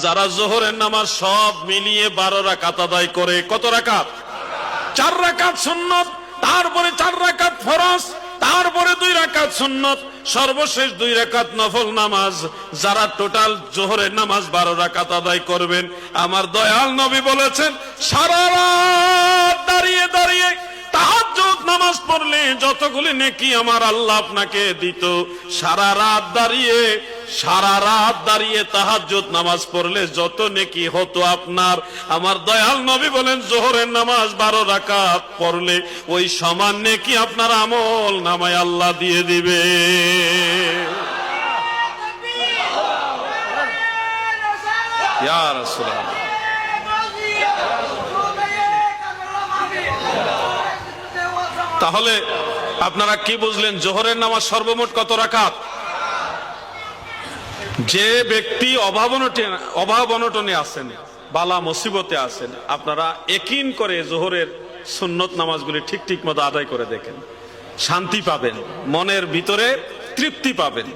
যারা জোহরের নামাজ সব মিলিয়ে 12 রাকাত আদায় করে, কত রাকাত? 4 রাকাত সুন্নত, তারপরে 4 রাকাত ফরজ, তারপরে 2 রাকাত সুন্নত, সর্বশেষ 2 রাকাত নফল নামাজ। যারা টোটাল জোহরের নামাজ 12 রাকাত আদায় করবেন, আমার দয়াল নবী বলেছেন সারা রাত দাঁড়িয়ে দাঁড়িয়ে তাহাজ্জুদ নামাজ পড়লে যতগুলি নেকি আমার আল্লাহ আপনাকে দিত, সারা রাত দাঁড়িয়ে তাহাজ্জুদ নামাজ পড়লে যত নেকি হতো আপনার, আমার দয়াল নবী বলেন জোহরের নামাজ 12 রাকাত পড়লে ওই সমান নেকি আপনার আমল নামায় আল্লাহ দিয়ে দিবে। ইয়া রাসূলুল্লাহ, তাহলে আপনারা কি বুঝলেন? জোহরের নামাজ সর্বমোট কত রাকাত? যে ব্যক্তি অভাব অনটনে আছেন, বালা মুসিবতে আছেন, আপনারা ইয়াকিন করে জোহরের সুন্নত নামাজগুলি ঠিক মতো আদায় করে দেখেন, শান্তি পাবেন, মনের ভিতরে তৃপ্তি পাবেন।